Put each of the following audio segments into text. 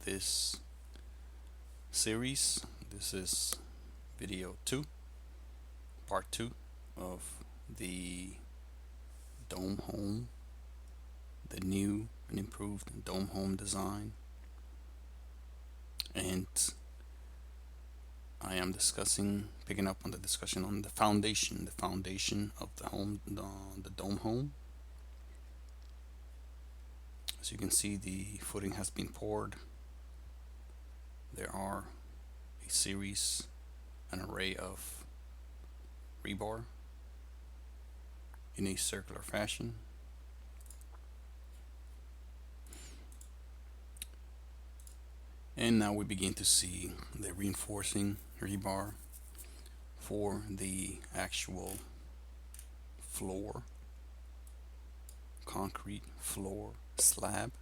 this series. This is video 2, part 2 of the dome home, the new and improved dome home design. And I am picking up on the discussion on the foundation of the home, the dome home. As you can see, the footing has been poured. There are an array of rebar in a circular fashion. And now we begin to see the reinforcing rebar for the actual floor, concrete floor slab,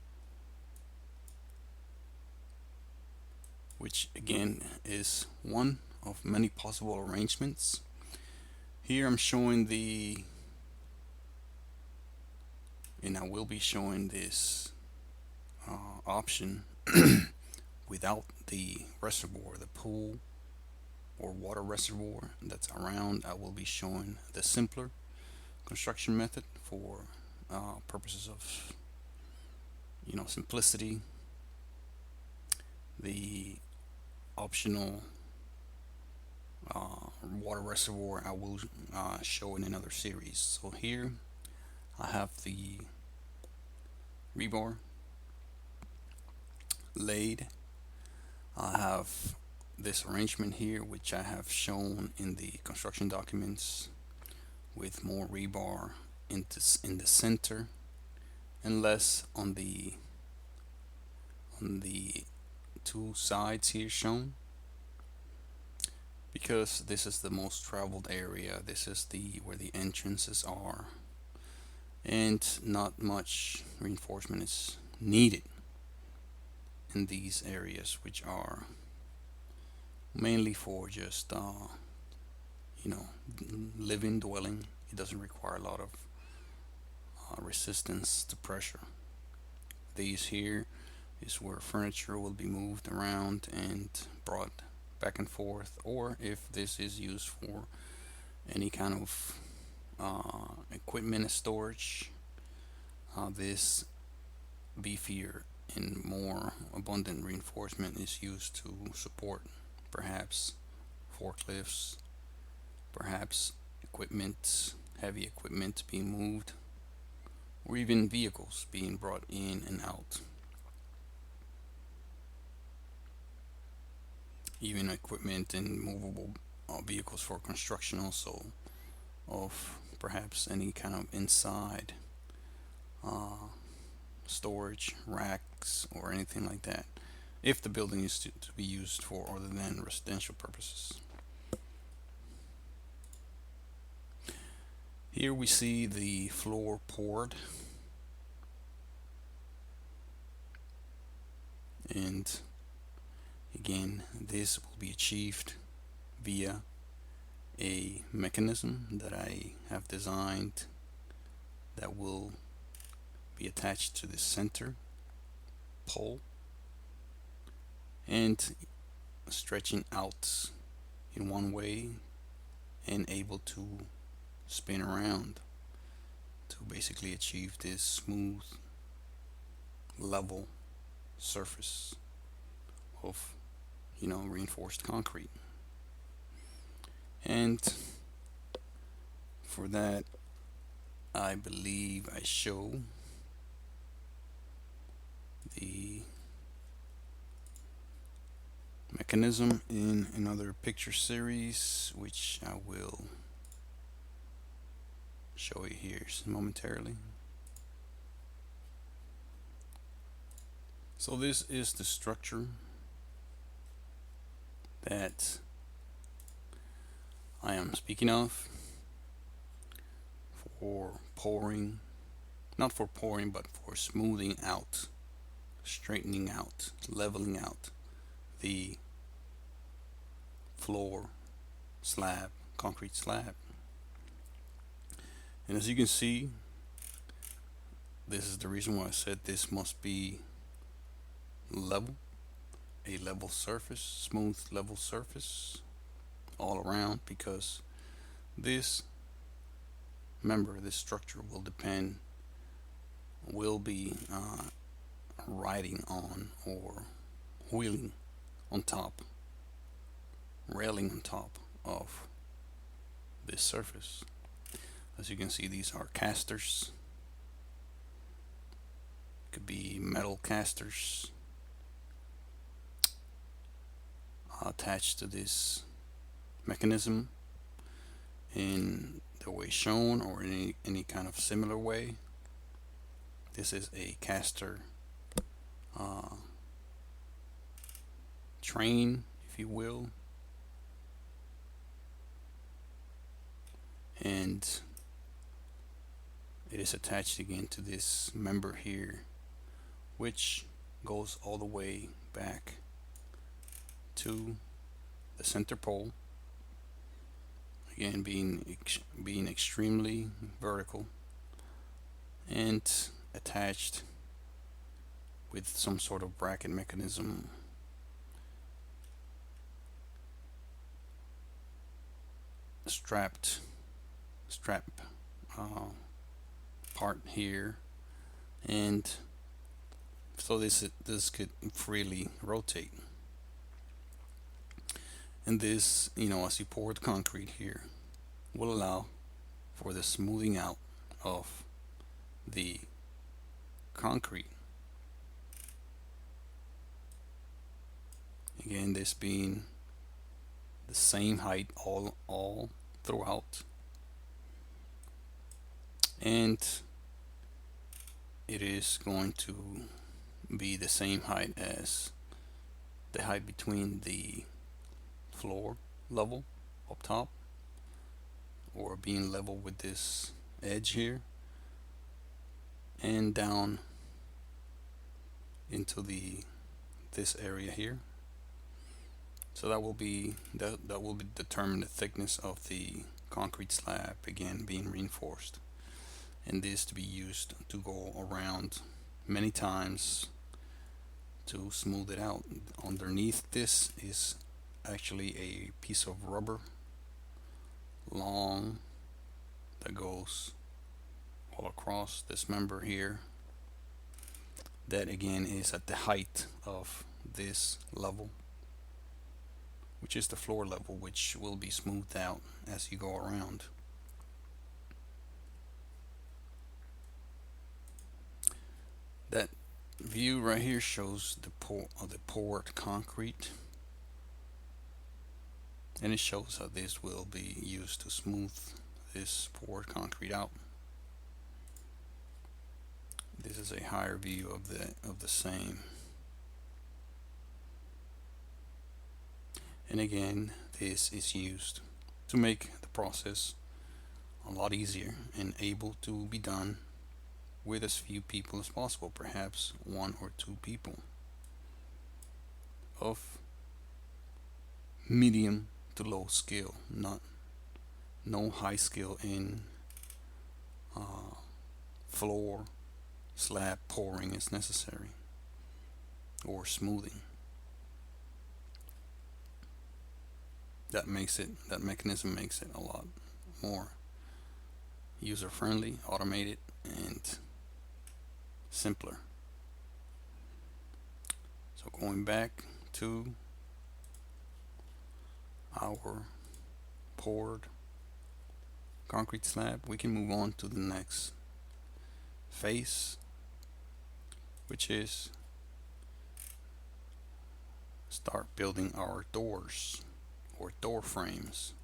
which again is one of many possible arrangements. Here I'm showing and I will be showing this option without the reservoir, the pool or water reservoir that's around. I will be showing the simpler construction method for purposes of simplicity. The optional water reservoir I will show in another series. So here I have the rebar laid. I have this arrangement here, which I have shown in the construction documents, with more rebar in the center and less on the two sides here shown, because this is the most traveled area. This is where the entrances are, and not much reinforcement is needed in these areas, which are mainly for just living, dwelling. It doesn't require a lot of resistance to pressure. These here is where furniture will be moved around and brought back and forth, or if this is used for any kind of equipment storage, this beefier and more abundant reinforcement is used to support perhaps forklifts, perhaps heavy equipment being moved, or even vehicles being brought in and out. Even equipment and movable vehicles for construction also, of perhaps any kind of inside storage racks or anything like that, if the building is to be used for other than residential purposes. Here we see the floor poured, and again, this will be achieved via a mechanism that I have designed that will be attached to the center pole and stretching out in one way and able to spin around to basically achieve this smooth, level surface of reinforced concrete. And for that, I believe I show the mechanism in another picture series, which I will show you here momentarily. So this is the structure that I am speaking of for pouring, not for pouring, but for smoothing out, straightening out, leveling out the floor slab, concrete slab. And as you can see, this is the reason why I said this must be level a level surface, smooth level surface all around, because this member, this structure will be riding on or wheeling on top, railing on top of this surface. As you can see, these are casters. Could be metal casters attached to this mechanism in the way shown, or in any kind of similar way. This is a caster train, if you will, and it is attached again to this member here, which goes all the way back to the center pole, again being extremely vertical and attached with some sort of bracket mechanism strap part here, and so this could freely rotate. And this, as you pour the concrete here, will allow for the smoothing out of the concrete. Again, this being the same height all throughout, and it is going to be the same height as the height between the floor level up top, or being level with this edge here, and down into this area here. So that will determine the thickness of the concrete slab, again being reinforced, and this to be used to go around many times to smooth it out. Underneath this is actually a piece of rubber, long, that goes all across this member here, that again is at the height of this level, which is the floor level, which will be smoothed out as you go around. That view right here shows the poured concrete, and it shows how this will be used to smooth this poured concrete out. This is a higher view of the same. And again, this is used to make the process a lot easier and able to be done with as few people as possible, perhaps 1 or 2 people of medium to low skill, no high skill in floor slab pouring is necessary, or smoothing. That mechanism makes it a lot more user friendly, automated, and simpler. So going back to our poured concrete slab, we can move on to the next phase, which is start building our doors or door frames.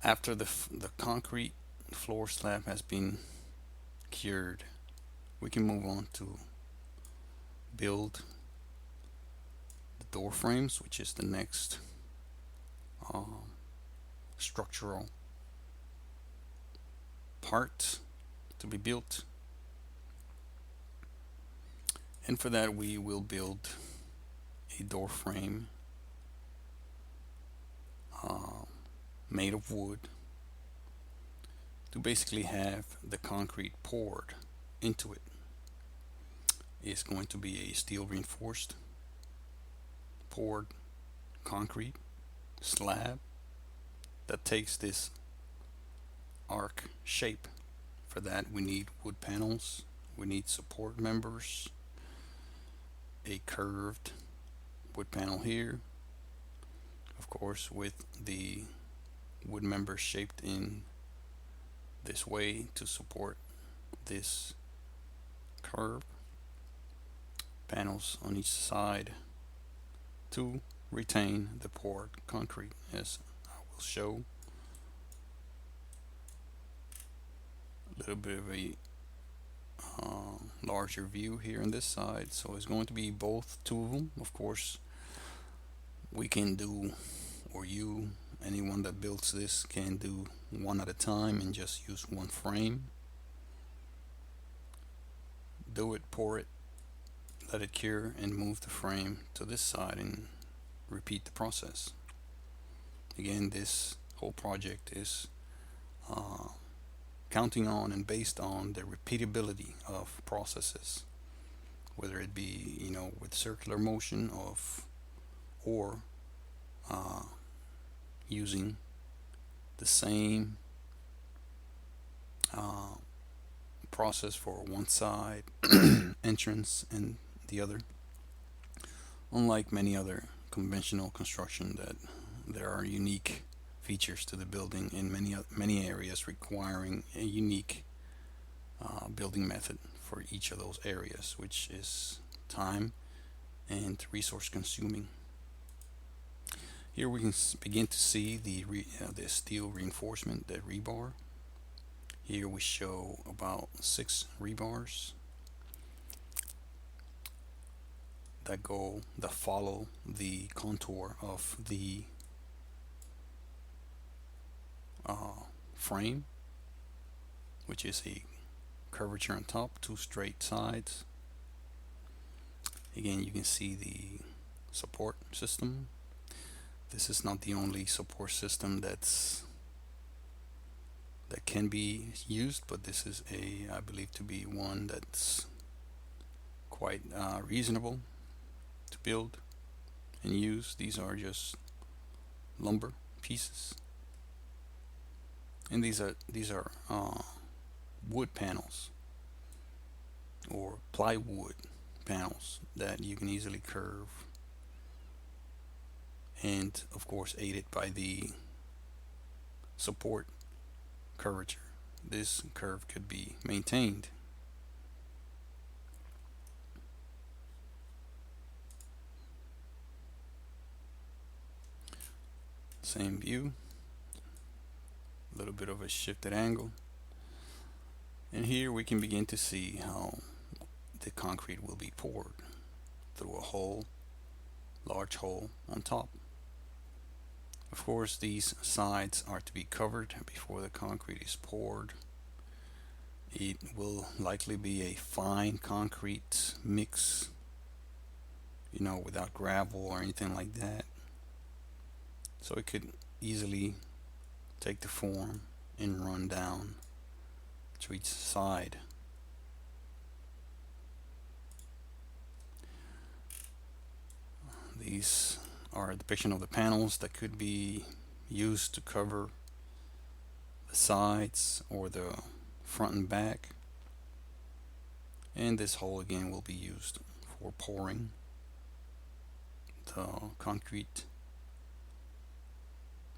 After the concrete floor slab has been cured, we can move on to build the door frames, which is the next structural part to be built. And for that, we will build a door frame made of wood to basically have the concrete poured into it. is going to be a steel reinforced poured concrete slab that takes this arc shape. For that, we need wood panels, we need support members, a curved wood panel here, of course, with the wood members shaped in this way to support this curve, panels on each side to retain the poured concrete, as I will show. A little bit of a larger view here on this side, so it's going to be both two of them. Of course, we can do, or you, anyone that builds this, can do one at a time and just use one frame. Do it, pour it, let it cure, and move the frame to this side and repeat the process. Again, this whole project is counting on and based on the repeatability of processes, whether it be, with circular motion or using the same process for one side entrance and the other. Unlike many other conventional construction, that there are unique features to the building in many areas, requiring a unique building method for each of those areas, which is time and resource consuming. Here we can begin to see the steel reinforcement, the rebar. Here we show about 6 rebars that follow the contour of the frame, which is a curvature on top, 2 straight sides. Again, you can see the support system. This is not the only support system that can be used, but this is I believe to be one that's quite reasonable to build and use. These are just lumber pieces, and these are wood panels or plywood panels that you can easily curve, and of course aided by the support curvature. This curve could be maintained. Same view, a little bit of a shifted angle, and here we can begin to see how the concrete will be poured through a large hole on top. Of course, these sides are to be covered before the concrete is poured. It will likely be a fine concrete mix, without gravel or anything like that. So it could easily take the form and run down to each side. These are a depiction of the panels that could be used to cover the sides or the front and back. And this hole again will be used for pouring the concrete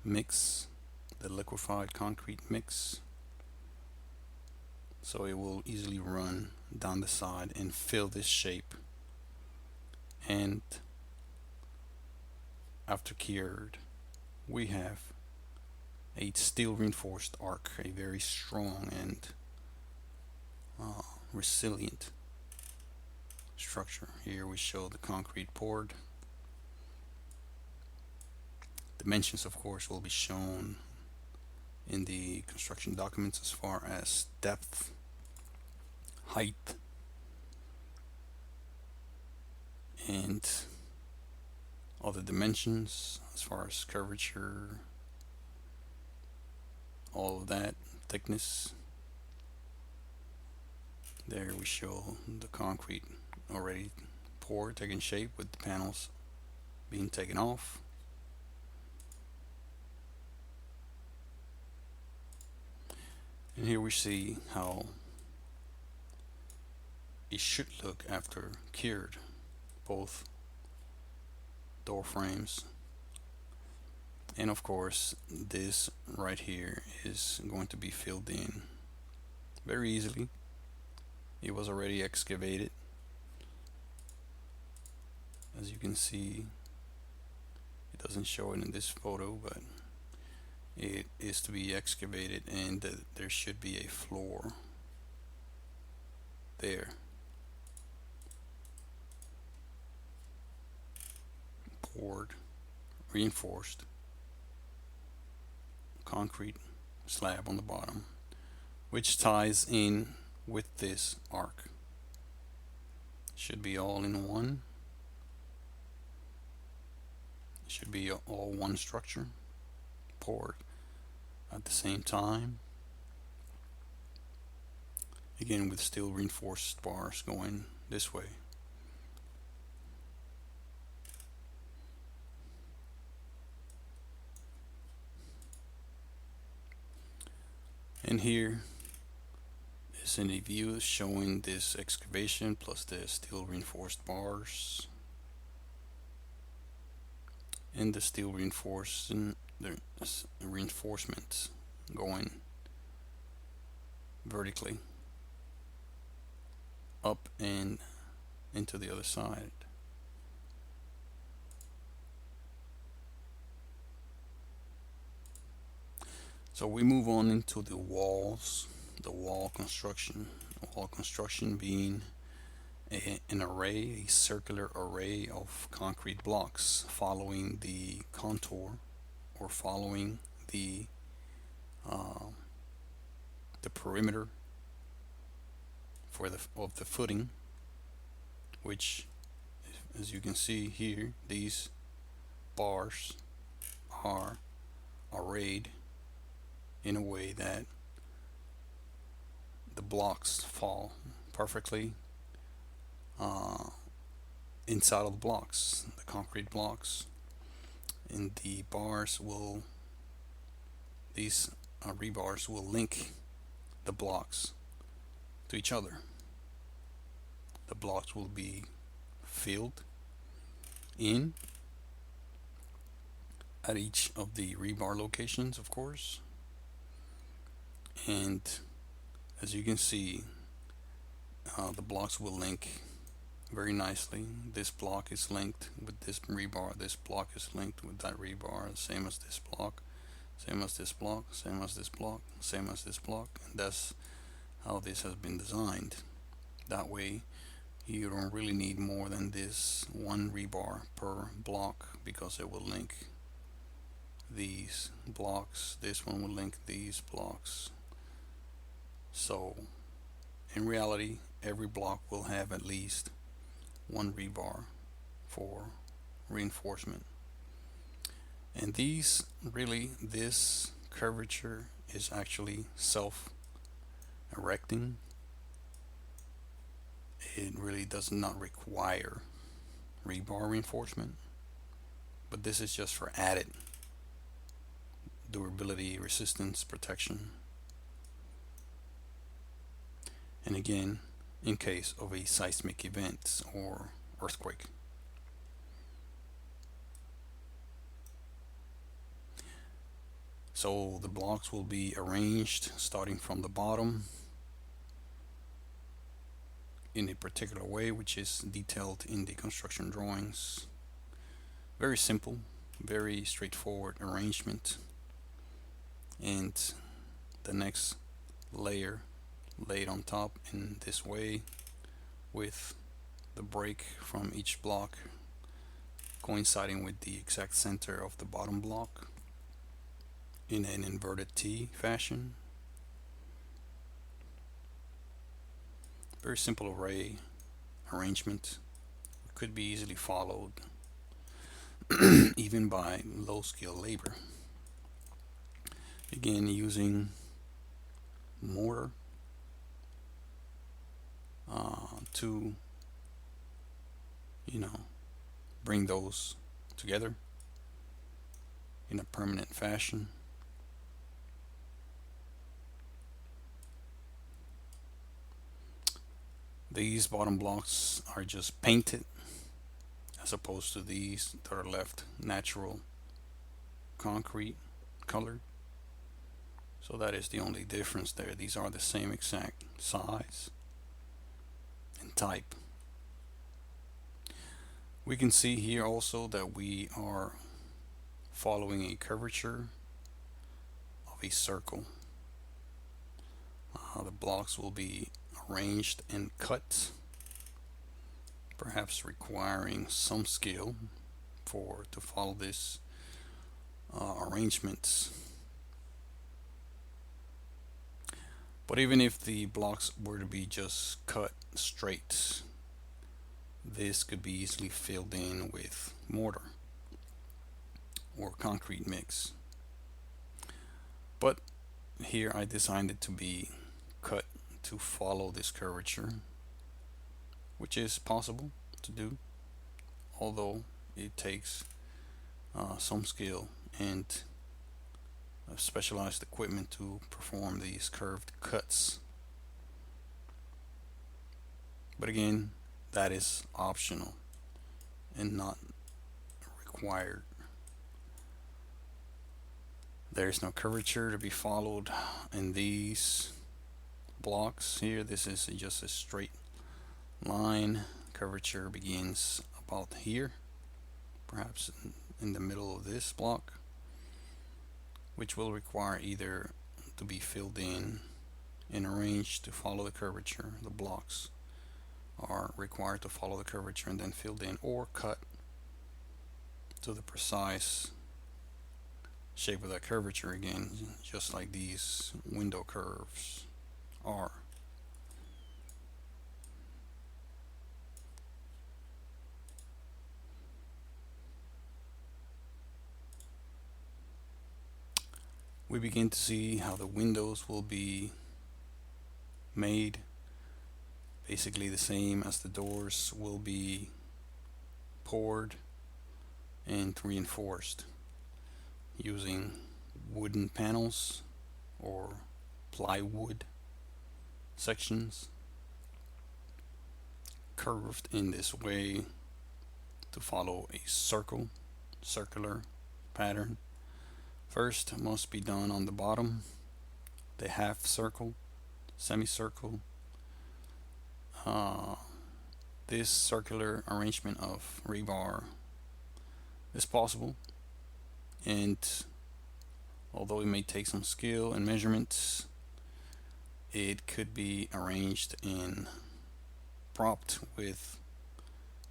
mix, the liquefied concrete mix. So it will easily run down the side and fill this shape. And after cured, we have a steel reinforced arc, a very strong and resilient structure. Here we show the concrete poured. Dimensions, of course, will be shown in the construction documents as far as depth, height, and other dimensions as far as curvature, all of that, thickness. There we show the concrete already poured, taking shape with the panels being taken off. And here we see how it should look after cured, both door frames. And of course, this right here is going to be filled in very easily. It was already excavated. As you can see, it doesn't show it in this photo, but it is to be excavated, and there should be a floor there. Poured, reinforced concrete slab on the bottom, which ties in with this arc. Should be all in one. Should be all one structure, poured at the same time. Again, with steel reinforced bars going this way. And here is a view showing this excavation plus the steel reinforced bars and the steel reinforcements going vertically up and into the other side. So we move on into the walls, the wall construction. Wall construction being an array, a circular array of concrete blocks following the contour or following the perimeter of the footing, which, as you can see here, these bars are arrayed in a way that the blocks fall perfectly inside of the blocks, the concrete blocks, and the bars will, these rebars will link the blocks to each other. The blocks will be filled in at each of the rebar locations, of course. And as you can see, the blocks will link very nicely. This block is linked with this rebar, this block is linked with that rebar, same as this block, same as this block, same as this block, same as this block, and that's how this has been designed. That way you don't really need more than this one rebar per block, because it will link these blocks, this one will link these blocks. So in reality, every block will have at least one rebar for reinforcement. And this curvature is actually self-erecting. It really does not require rebar reinforcement, but this is just for added durability, resistance, protection. And again, in case of a seismic event or earthquake. So the blocks will be arranged starting from the bottom in a particular way, which is detailed in the construction drawings. Very simple, very straightforward arrangement. And the next layer laid on top in this way, with the break from each block coinciding with the exact center of the bottom block in an inverted T fashion. Very simple arrangement. It could be easily followed even by low skill labor. Again, using mortar to you know, bring those together in a permanent fashion. These bottom blocks are just painted as opposed to these that are left natural concrete colored. So that is the only difference there. These are the same exact size and type. We can see here also that we are following a curvature of a circle. The blocks will be arranged and cut, perhaps requiring some skill to follow this arrangements. But even if the blocks were to be just cut straight, this could be easily filled in with mortar or concrete mix. But here I designed it to be cut to follow this curvature, which is possible to do, although it takes some skill and specialized equipment to perform these curved cuts. But again, that is optional and not required. There's no curvature to be followed in these blocks here. This is just a straight line. Curvature begins about here, perhaps in the middle of this block, which will require either to be filled in and arranged to follow the curvature. The blocks are required to follow the curvature and then filled in, or cut to the precise shape of that curvature again, just like these window curves are. We begin to see how the windows will be made. Basically the same as the doors will be poured and reinforced using wooden panels or plywood sections curved in this way to follow a circular pattern. First must be done on the bottom, the half circle, semicircle. This circular arrangement of rebar is possible, and although it may take some skill and measurements, it could be arranged and propped with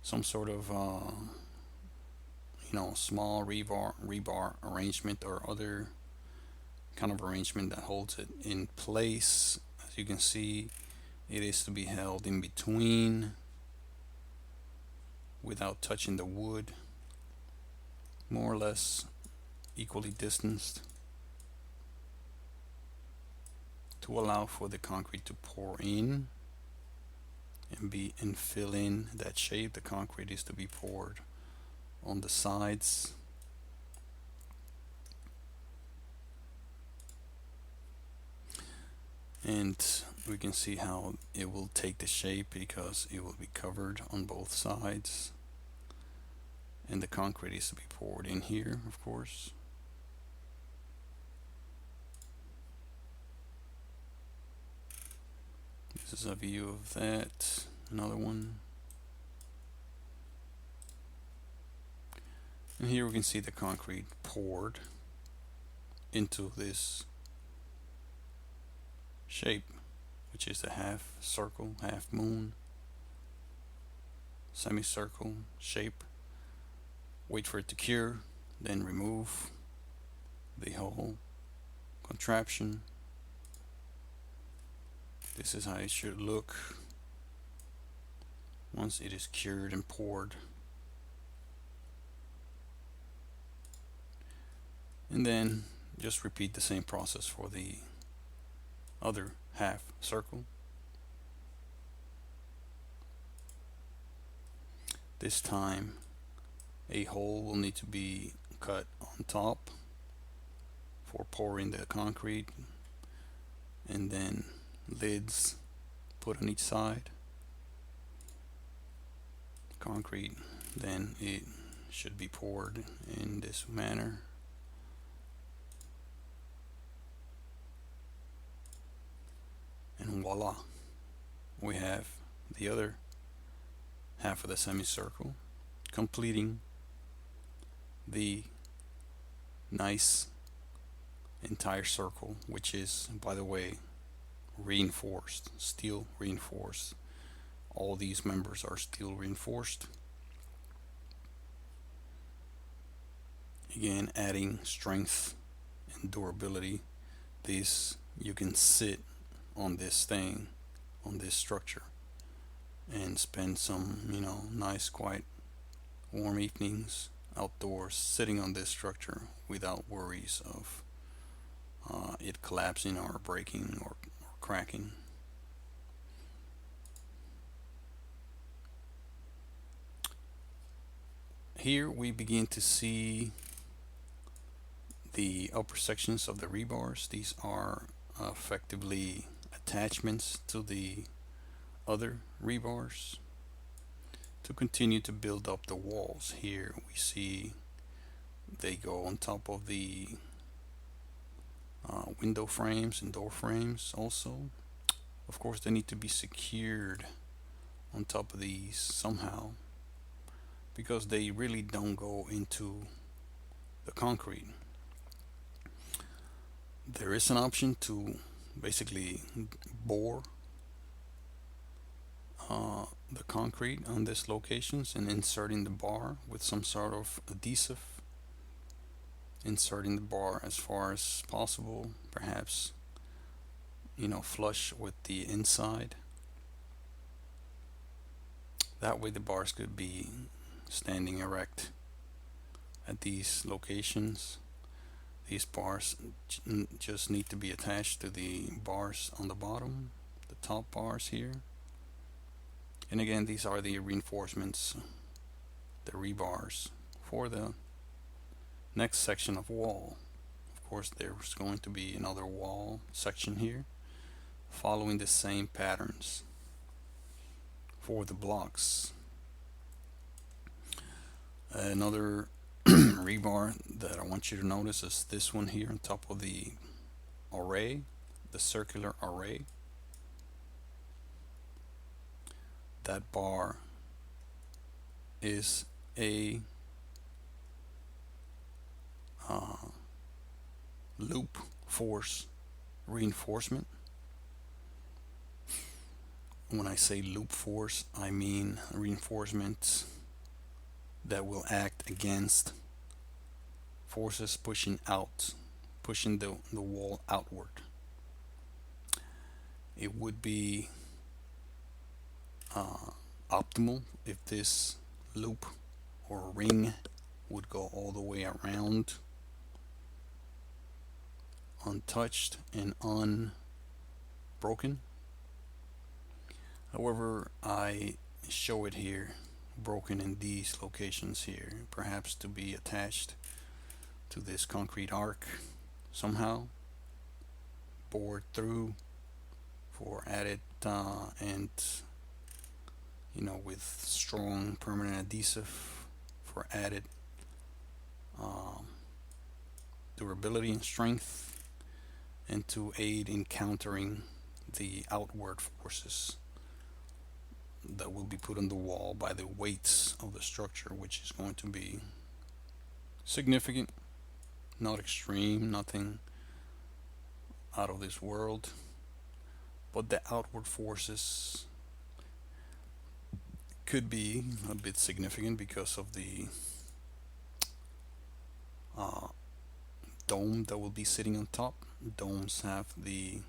some sort of small rebar arrangement or other kind of arrangement that holds it in place. As you can see, it is to be held in between without touching the wood, more or less equally distanced, to allow for the concrete to pour in and fill in that shape. The concrete is to be poured on the sides. And we can see how it will take the shape because it will be covered on both sides, and the concrete is to be poured in here, of course. This is a view of that. Another one. And here we can see the concrete poured into this shape, which is a half circle, half moon, semicircle shape. Wait for it to cure, then remove the whole contraption. This is how it should look once it is cured and poured. And then just repeat the same process for the other half circle. This time a hole will need to be cut on top for pouring the concrete, and then lids put on each side. Concrete, then it should be poured in this manner. And voila, we have the other half of the semicircle, completing the nice entire circle, which is, by the way, reinforced, steel reinforced. All these members are steel reinforced. Again, adding strength and durability. This, you can sit on this thing, on this structure, and spend some, nice, quiet, warm evenings outdoors sitting on this structure without worries of it collapsing or breaking or cracking. Here we begin to see the upper sections of the rebars. These are effectively attachments to the other rebars to continue to build up the walls. Here we see they go on top of the window frames and door frames also. Of course, they need to be secured on top of these somehow, because they really don't go into the concrete. There is an option to basically bore the concrete on these locations and inserting the bar with some sort of adhesive, inserting the bar as far as possible, perhaps flush with the inside. That way the bars could be standing erect at these locations. These bars just need to be attached to the bars on the bottom, the top bars here. And again, these are the reinforcements, the rebars for the next section of wall. Of course, there's going to be another wall section here following the same patterns for the blocks. Another rebar that I want you to notice is this one here on top of the array, the circular array. That bar is a loop force reinforcement. When I say loop force, I mean reinforcements that will act against forces pushing out, pushing the wall outward. It would be optimal if this loop or ring would go all the way around, untouched and unbroken. However, I show it here broken in these locations here, perhaps to be attached to this concrete arc somehow, bored through for added and with strong permanent adhesive for added durability and strength, and to aid in countering the outward forces that will be put on the wall by the weights of the structure, which is going to be significant, not extreme, nothing out of this world, but the outward forces could be a bit significant because of the dome that will be sitting on top. Domes have the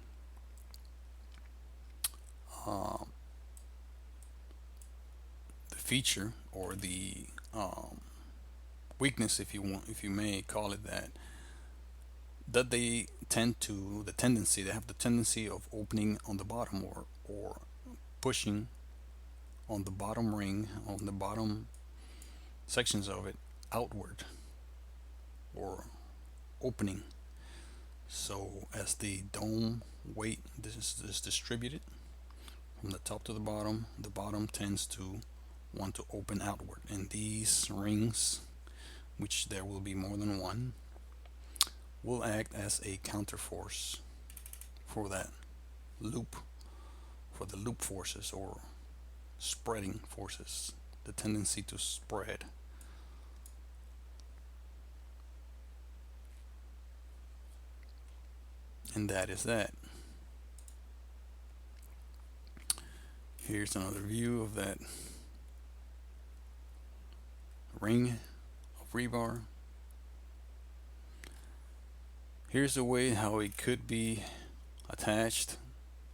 feature or the weakness, if you may call it that, that they have the tendency of opening on the bottom or pushing on the bottom ring, on the bottom sections of it outward or opening. So as the dome weight is distributed from the top to the bottom tends to want to open outward. And these rings, which there will be more than one, will act as a counterforce for that loop, for the loop forces or spreading forces, the tendency to spread. And that is that. Here's another view of that ring of rebar. Here's the way how it could be attached,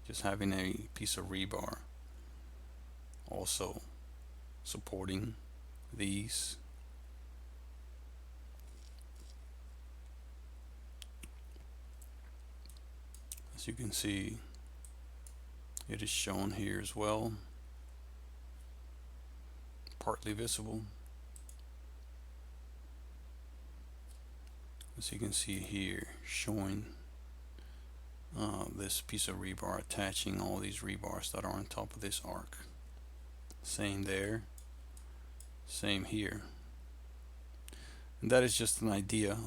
just having a piece of rebar also supporting these. As you can see, it is shown here as well, partly visible. As you can see here, showing this piece of rebar attaching all these rebars that are on top of this arc. Same there, same here. And that is just an idea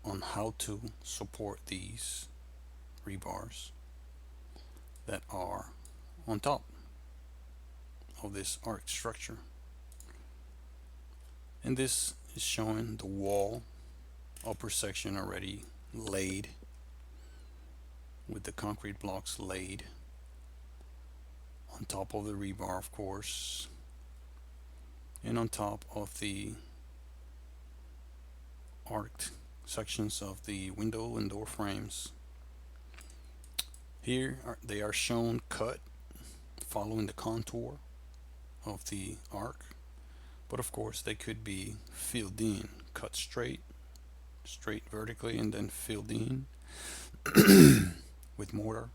on how to support these rebars that are on top of this arc structure. And this is showing the wall upper section already laid, with the concrete blocks laid on top of the rebar, of course, and on top of the arced sections of the window and door frames. Here they are shown cut following the contour of the arc, but of course they could be filled in, cut straight vertically, and then filled in with mortar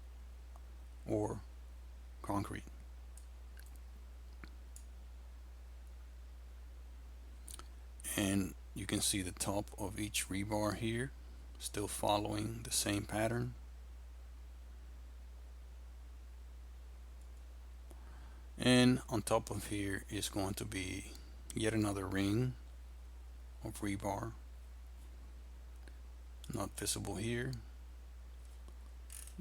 or concrete. And you can see the top of each rebar here still following the same pattern. And on top of here is going to be yet another ring of rebar, not visible here,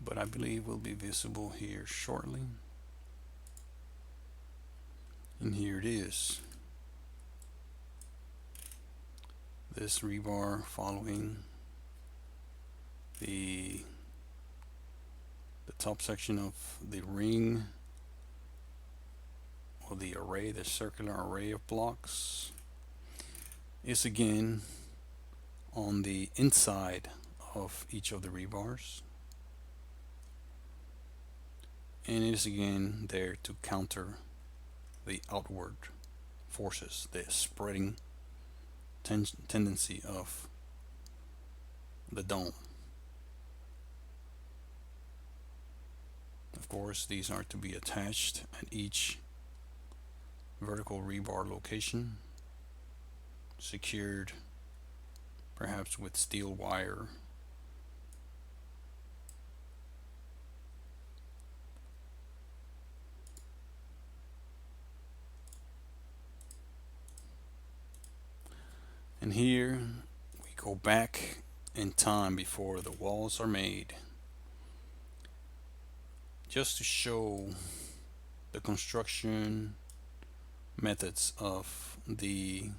but I believe will be visible here shortly. And here it is. This rebar following the top section of the ring, or the array, the circular array of blocks, is again on the inside of each of the rebars, and it is again there to counter the outward forces, the spreading tendency of the dome. Of course, these are to be attached at each vertical rebar location, secured perhaps with steel wire. And here we go back in time before the walls are made, just to show the construction methods of the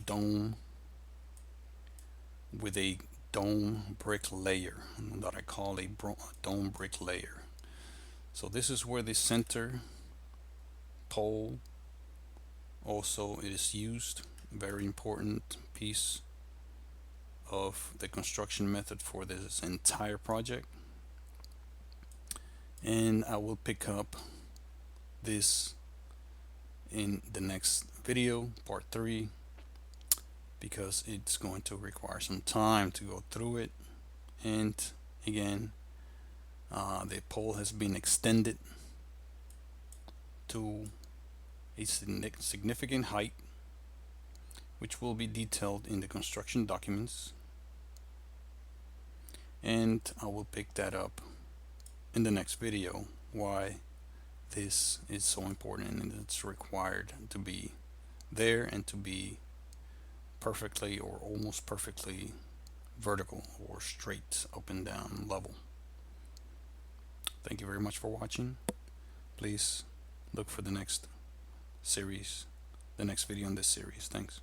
dome with a dome brick layer that I call a dome brick layer. So this is where the center pole also is used, very important piece of the construction method for this entire project. And I will pick up this in the next video, part 3, because it's going to require some time to go through it. And again, the pole has been extended to a significant height, which will be detailed in the construction documents, and I will pick that up in the next video, why this is so important and it's required to be there and to be perfectly or almost perfectly vertical or straight up and down level. Thank you very much for watching. Please look for the next series, the next video in this series. Thanks.